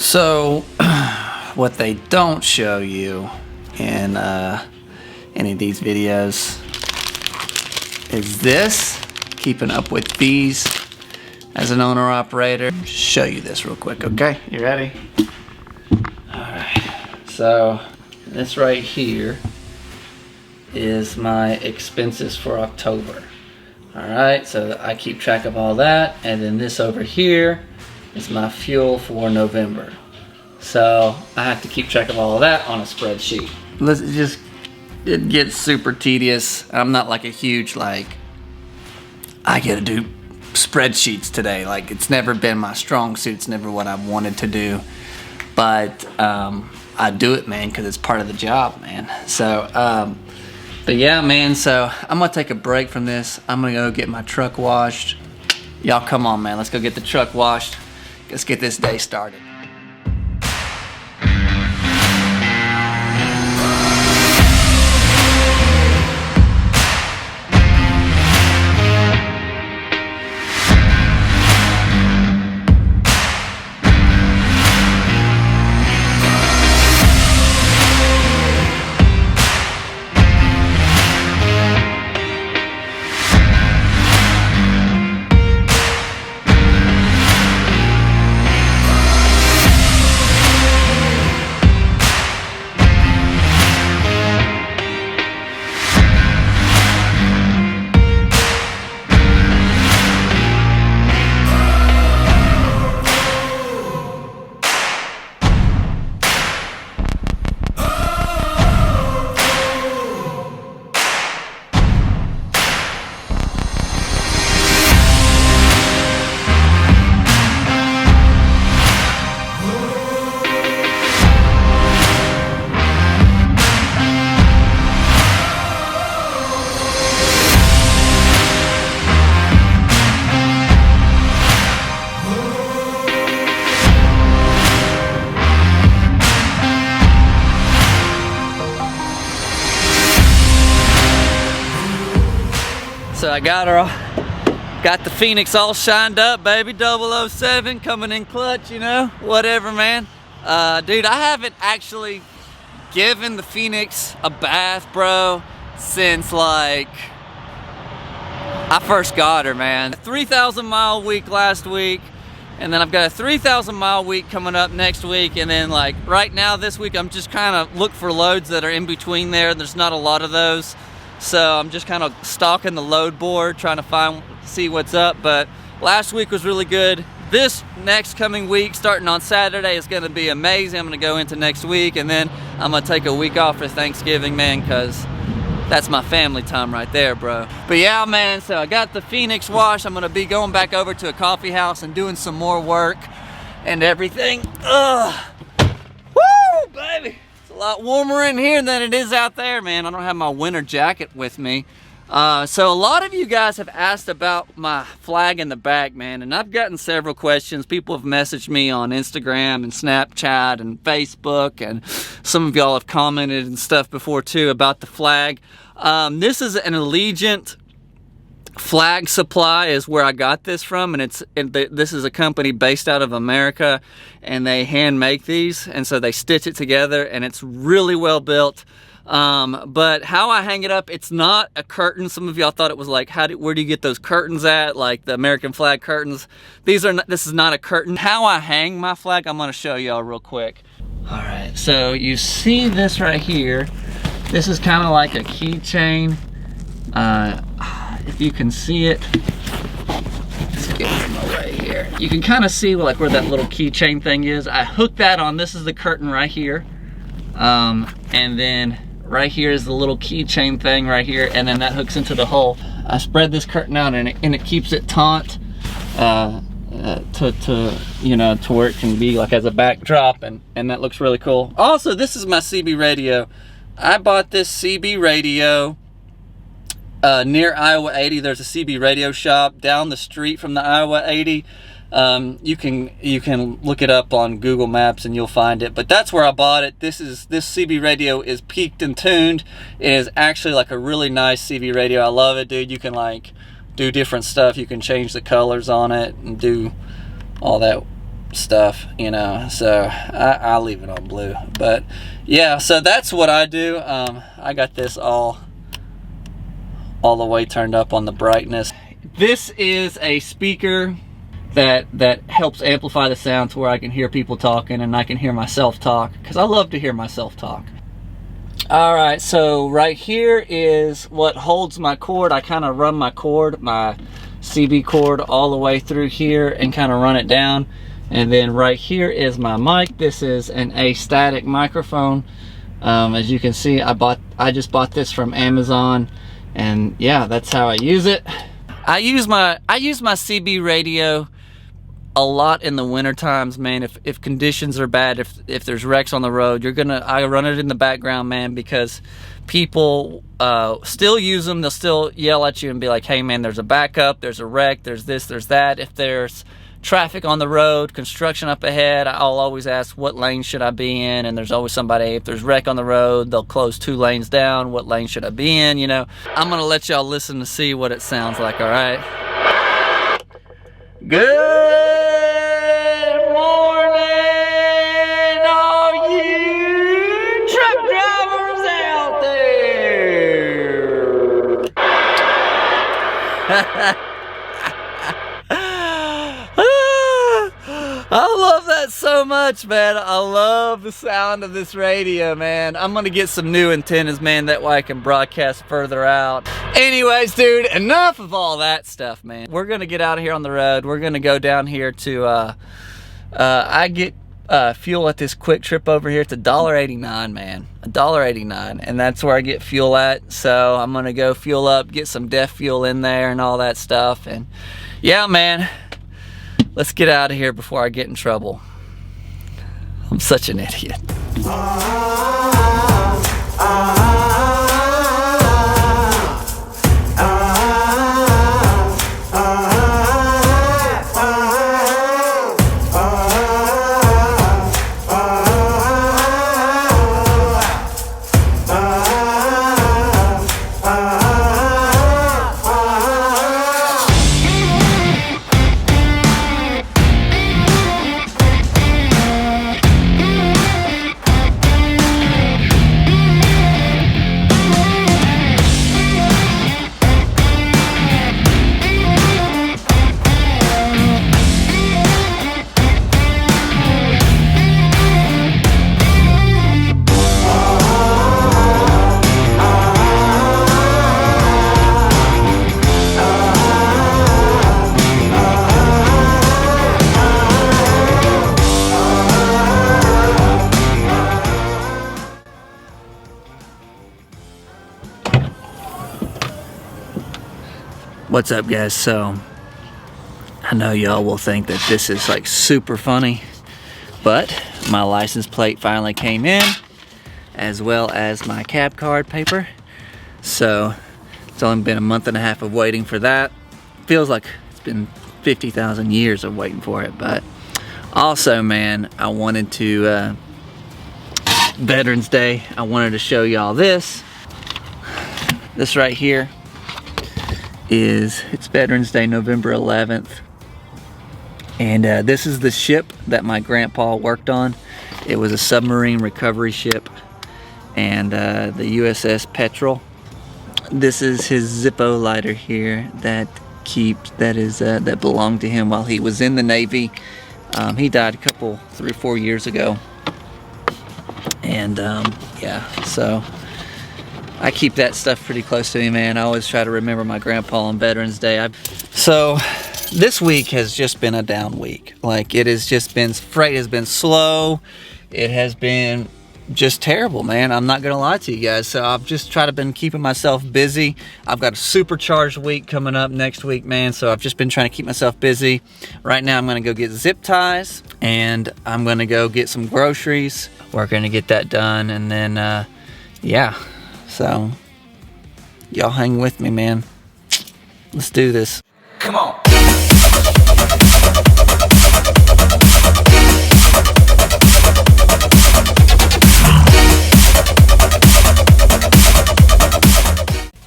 So what they don't show you in any of these videos is this, keeping up with these as an owner operator. Show you this real quick, okay? You ready? Alright, so this right here is my expenses for October. Alright, so I keep track of all that, and then this over here is my fuel for November. So I have to keep track of all of that on a spreadsheet. It gets super tedious. I'm not like a huge I gotta do spreadsheets today. Like, it's never been my strong suit. It's never what I've wanted to do. But I do it, man, because it's part of the job, man. So, but yeah, man, so I'm gonna take a break from this. I'm gonna go get my truck washed. Y'all come on, man, let's go get the truck washed. Let's get this day started. So I got the Phoenix all shined up, baby. 007 coming in clutch, you know, whatever, man. Dude, I haven't actually given the Phoenix a bath, bro, since I first got her, man. 3,000 mile week last week, and then I've got a 3,000 mile week coming up next week, and then right now this week I'm just kind of look for loads that are in between there. There's not a lot of those. So I'm just kind of stalking the load board, trying to see what's up. But last week was really good. This next coming week, starting on Saturday, is going to be amazing. I'm going to go into next week, and then I'm going to take a week off for Thanksgiving, man, because that's my family time right there, bro. But yeah, man, so I got the Phoenix wash. I'm going to be going back over to a coffee house and doing some more work and everything. Ugh. Woo, baby. A lot warmer in here than it is out there, man. I don't have my winter jacket with me. So a lot of you guys have asked about my flag in the back, man, and I've gotten several questions. People have messaged me on Instagram and Snapchat and Facebook, and some of y'all have commented and stuff before too about the flag. This is an Allegiant Flag Supply is where I got this from, and this is a company based out of America, and they hand make these, and so they stitch it together, and it's really well built. But how I hang it up, it's not a curtain. Some of y'all thought it was like, where do you get those curtains at, like the American flag curtains? This is not a curtain. How I hang my flag, I'm going to show y'all real quick. All right, so you see this right here. This is kind of like a keychain. If you can see it, let's get it in my way here. You can kind of see where that little keychain thing is. I hooked that on. This is the curtain right here, and then right here is the little keychain thing right here, and then that hooks into the hole. I spread this curtain out, and it keeps it taut to where it can be like as a backdrop, and that looks really cool. Also, this is my CB radio. I bought this CB radio near Iowa 80. There's a CB radio shop down the street from the Iowa 80. You can look it up on Google Maps and you'll find it, but that's where I bought it. This CB radio is peaked and tuned. It is actually like a really nice CB radio. I love it, dude. You can do different stuff. You can change the colors on it and do all that stuff, you know, so I'll leave it on blue. But yeah, so that's what I do. I got this all the way turned up on the brightness. This is a speaker that helps amplify the sound to where I can hear people talking and I can hear myself talk, because I love to hear myself talk. All right, so right here is what holds my cord. I kind of run my cord, my CB cord, all the way through here and kind of run it down. And then right here is my mic. This is an A-static microphone. As you can see, I just bought this from Amazon, and yeah, that's how I use it. I use my CB radio a lot in the winter times, man. If conditions are bad, if there's wrecks on the road, I run it in the background, man, because people still use them. They'll still yell at you and be like, hey man, there's a backup, there's a wreck, there's this, there's that. If there's traffic on the road, construction up ahead, I'll always ask what lane should I be in, and there's always somebody. If there's wreck on the road, they'll close 2 lanes down. What lane should I be in? You know, I'm gonna let y'all listen to see what it sounds like. All right. Good morning, all you truck drivers out there. I love that so much, man. I love the sound of this radio, man. I'm gonna get some new antennas, man, that way I can broadcast further out. Anyways, dude, enough of all that stuff, man. We're gonna get out of here on the road. We're gonna go down here to I get fuel at this Quick Trip over here. It's $1.89, man. $1.89, and that's where I get fuel at. So I'm gonna go fuel up, get some DEF fuel in there and all that stuff. And yeah, man, let's get out of here before I get in trouble. I'm such an idiot. What's up, guys? So I know y'all will think that this is like super funny, but my license plate finally came in, as well as my cab card paper. So it's only been a month and a half of waiting for that. Feels like it's been 50,000 years of waiting for it. But also, man, I wanted to Veterans Day, I wanted to show y'all this right here. It's Veterans Day, November 11th, and this is the ship that my grandpa worked on. It was a submarine recovery ship, and the USS Petrel. This is his Zippo lighter here that belonged to him while he was in the Navy. He died 3 or 4 years ago, and yeah, so I keep that stuff pretty close to me, man. I always try to remember my grandpa on Veterans Day. So this week has just been a down week. Like, it has just been, freight has been slow. It has been just terrible, man. I'm not gonna lie to you guys. So I've just been keeping myself busy. I've got a supercharged week coming up next week, man. So I've just been trying to keep myself busy. Right now I'm gonna go get zip ties, and I'm gonna go get some groceries. We're gonna get that done, and then yeah. So, y'all hang with me, man. Let's do this. Come on.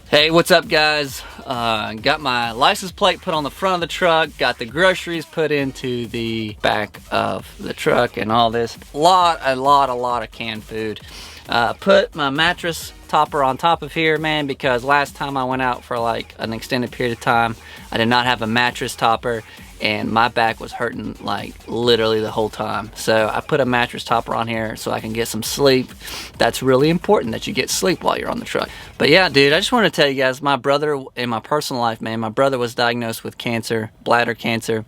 Hey, what's up, guys? got my license plate put on the front of the truck, got the groceries put into the back of the truck and all this. A lot of canned food. Put my mattress topper on top of here, man, because last time I went out for like an extended period of time, I did not have a mattress topper and my back was hurting like literally the whole time. So I put a mattress topper on here so I can get some sleep. That's really important that you get sleep while you're on the truck. But yeah, dude, I just want to tell you guys, my brother, in my personal life, man, my brother was diagnosed with cancer, bladder cancer.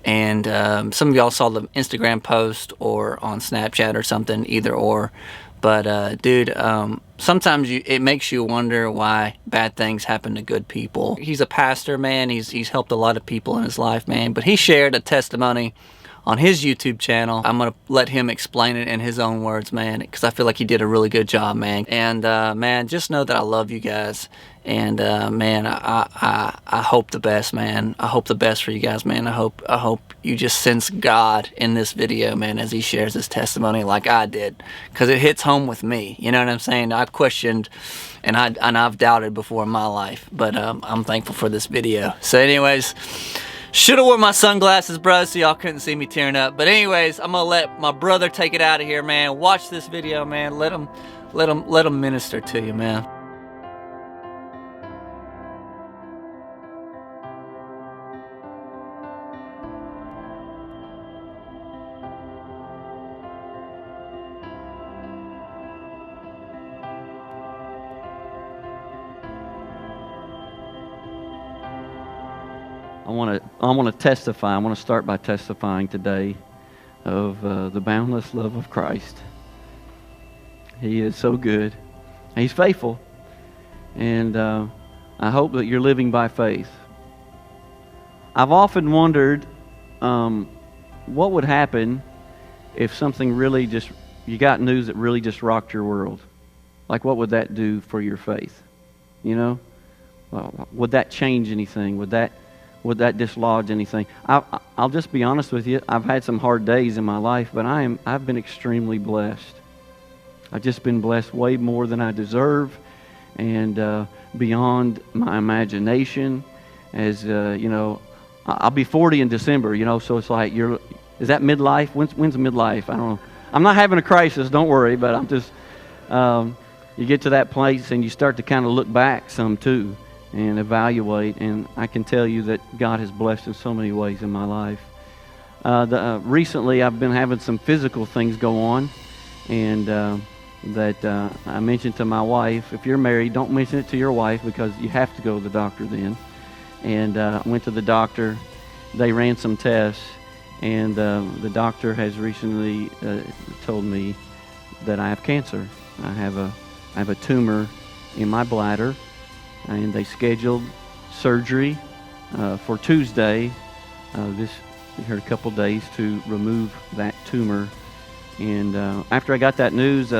And some of y'all saw the Instagram post or on Snapchat or something, either or. But dude, sometimes it makes you wonder why bad things happen to good people. He's a pastor, man. He's helped a lot of people in his life, man. But he shared a testimony on his YouTube channel. I'm gonna let him explain it in his own words, man, because I feel like he did a really good job, man. And man, just know that I love you guys. And man, I hope the best, man. I hope the best for you guys, man. I hope you just sense God in this video, man, as he shares his testimony like I did, because it hits home with me. You know what I'm saying? I've questioned and I've doubted before in my life, but I'm thankful for this video. So anyways, should have worn my sunglasses, bro, so y'all couldn't see me tearing up. But anyways, I'm gonna let my brother take it out of here, man. Watch this video, man. Let him minister to you, man. I want to testify. I want to start by testifying today of the boundless love of Christ. He is so good. He's faithful. And I hope that you're living by faith. I've often wondered what would happen if something really you got news that really just rocked your world. Like, what would that do for your faith? You know? Well, would that change anything? Would that dislodge anything? I'll just be honest with you. I've had some hard days in my life, but I've been extremely blessed. I've just been blessed way more than I deserve, and beyond my imagination. As you know, I'll be 40 in December. You know, so it's like is that midlife? When's midlife? I don't know. I'm not having a crisis. Don't worry. But I'm just you get to that place and you start to kind of look back some too, and evaluate, and I can tell you that God has blessed in so many ways in my life. Recently, I've been having some physical things go on, and that I mentioned to my wife. If you're married, don't mention it to your wife, because you have to go to the doctor then. And I went to the doctor. They ran some tests, and the doctor has recently told me that I have cancer. I have a tumor in my bladder. And they scheduled surgery for Tuesday, here a couple days, to remove that tumor. And after I got that news,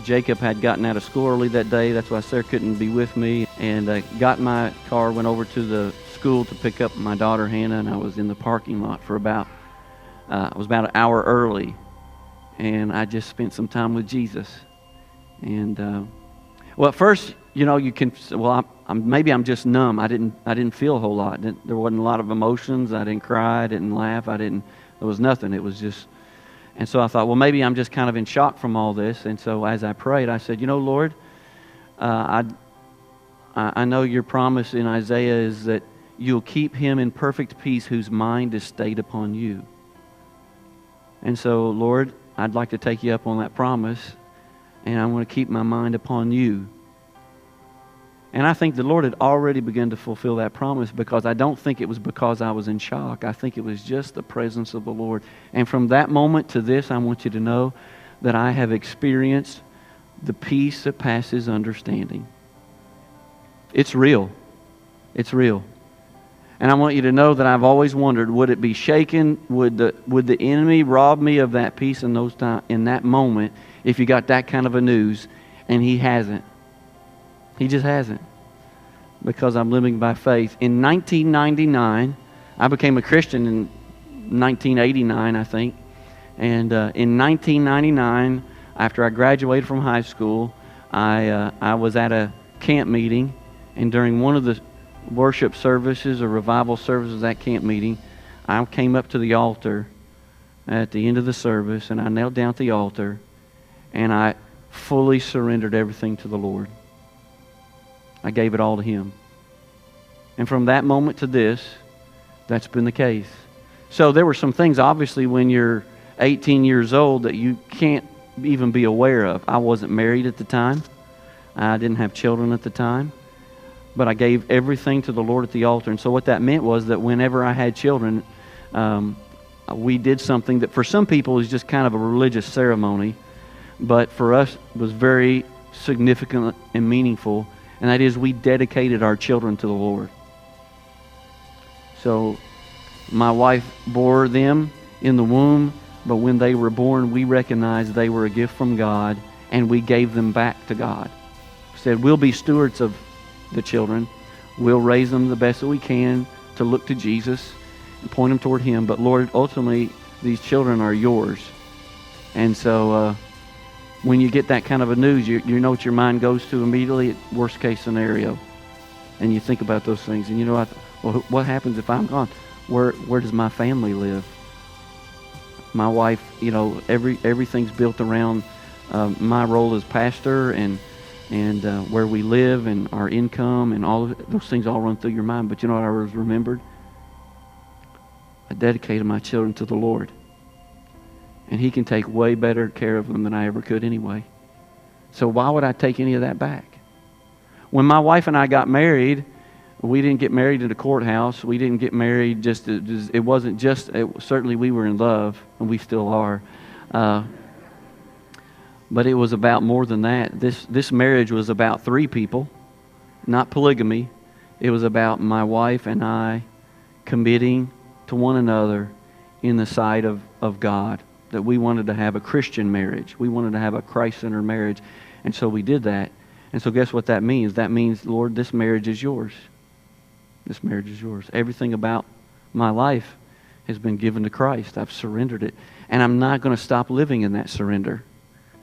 Jacob had gotten out of school early that day. That's why Sarah couldn't be with me. And I got in my car, went over to the school to pick up my daughter Hannah, and I was in the parking lot for about an hour early. And I just spent some time with Jesus. And well, at first, you know, you can. Well, maybe I'm just numb. I didn't feel a whole lot. There wasn't a lot of emotions. I didn't cry. I didn't laugh. There was nothing. It was just. And so I thought, well, maybe I'm just kind of in shock from all this. And so as I prayed, I said, you know, Lord, I know your promise in Isaiah is that you'll keep him in perfect peace whose mind is stayed upon you. And so, Lord, I'd like to take you up on that promise, and I want to keep my mind upon you. And I think the Lord had already begun to fulfill that promise, because I don't think it was because I was in shock. I think it was just the presence of the Lord. And from that moment to this, I want you to know that I have experienced the peace that passes understanding. It's real. It's real. And I want you to know that I've always wondered, would it be shaken? Would the enemy rob me of that peace in that moment if you got that kind of a news? And he hasn't. He just hasn't, because I'm living by faith. In 1999, I became a Christian in 1989, I think. And in 1999, after I graduated from high school, I was at a camp meeting, and during one of the worship services or revival services at camp meeting, I came up to the altar at the end of the service, and I knelt down at the altar, and I fully surrendered everything to the Lord. I gave it all to Him. And from that moment to this, that's been the case. So there were some things, obviously, when you're 18 years old that you can't even be aware of. I wasn't married at the time. I didn't have children at the time. But I gave everything to the Lord at the altar. And so what that meant was that whenever I had children, we did something that for some people is just kind of a religious ceremony, but for us was very significant and meaningful, and that is we dedicated our children to the Lord. So my wife bore them in the womb, but when they were born, we recognized they were a gift from God, and we gave them back to God. We said, we'll be stewards of the children. We'll raise them the best that we can to look to Jesus and point them toward Him. But Lord, ultimately, these children are yours. And so when you get that kind of a news, you know what your mind goes to immediately? Worst case scenario. And you think about those things. And you know, well, what happens if I'm gone? Where does my family live? My wife, you know, everything's built around my role as pastor and where we live and our income and all of those things all run through your mind. But you know what I was remembered? I dedicated my children to the Lord. And He can take way better care of them than I ever could anyway. So why would I take any of that back? When my wife and I got married, we didn't get married in a courthouse. We didn't get married it wasn't just, certainly we were in love, and we still are. But it was about more than that. This marriage was about 3 people, not polygamy. It was about my wife and I committing to one another in the sight of God, that we wanted to have a Christian marriage. We wanted to have a Christ-centered marriage. And so we did that. And so guess what that means? That means, Lord, this marriage is yours. This marriage is yours. Everything about my life has been given to Christ. I've surrendered it. And I'm not going to stop living in that surrender.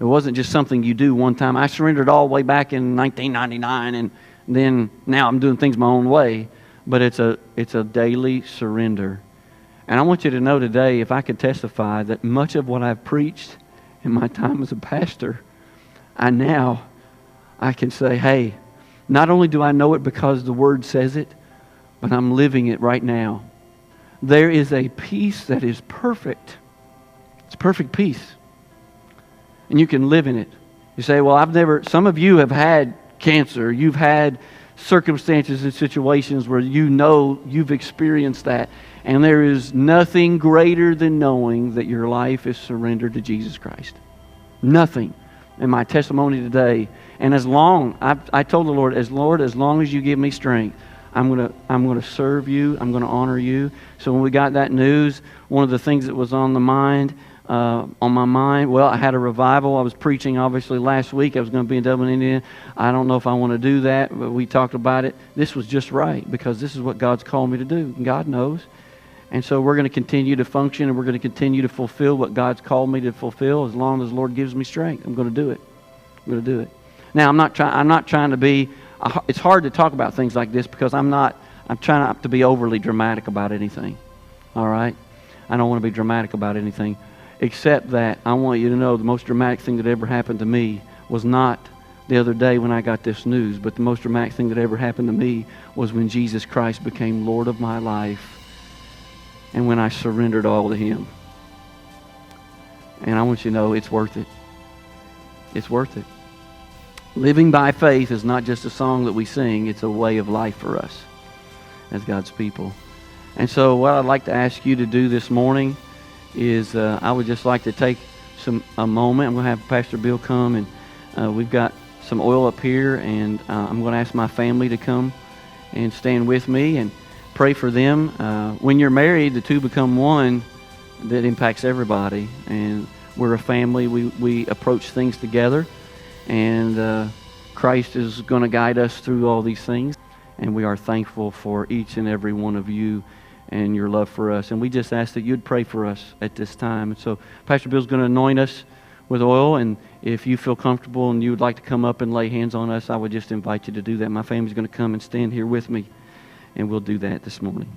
It wasn't just something you do one time. I surrendered all the way back in 1999, and then now I'm doing things my own way. But it's a daily surrender. And I want you to know today, if I could testify, that much of what I've preached in my time as a pastor, I can say, hey, not only do I know it because the Word says it, but I'm living it right now. There is a peace that is perfect. It's perfect peace. And you can live in it. You say, well, some of you have had cancer. You've had circumstances and situations where you know you've experienced that. And there is nothing greater than knowing that your life is surrendered to Jesus Christ. Nothing. And my testimony today, and I told the Lord, as long as you give me strength, I'm gonna serve you. I'm gonna honor you. So when we got that news, one of the things that was on my mind, well, I had a revival. I was preaching obviously last week. I was going to be in Dublin, Indiana. I don't know if I want to do that, but we talked about it. This was just right because this is what God's called me to do. God knows. And so we're going to continue to function, and we're going to continue to fulfill what God's called me to fulfill as long as the Lord gives me strength. I'm going to do it. I'm going to do it. Now, I'm not trying to be, it's hard to talk about things like this because I'm trying not to be overly dramatic about anything. All right? I don't want to be dramatic about anything, except that I want you to know the most dramatic thing that ever happened to me was not the other day when I got this news, but the most dramatic thing that ever happened to me was when Jesus Christ became Lord of my life and when I surrendered all to Him. And I want you to know it's worth it. It's worth it. Living by faith is not just a song that we sing, it's a way of life for us as God's people. And so what I'd like to ask you to do this morning is I would just like to take a moment. I'm going to have Pastor Bill come, and we've got some oil up here, and I'm going to ask my family to come and stand with me and pray for them. When you're married, the two become one. That impacts everybody, and we're a family. We approach things together, and Christ is going to guide us through all these things, and we are thankful for each and every one of you and your love for us. And we just ask that you'd pray for us at this time. And so Pastor Bill's going to anoint us with oil, and if you feel comfortable and you would like to come up and lay hands on us, I would just invite you to do that. My family's going to come and stand here with me. and we'll do that this morning.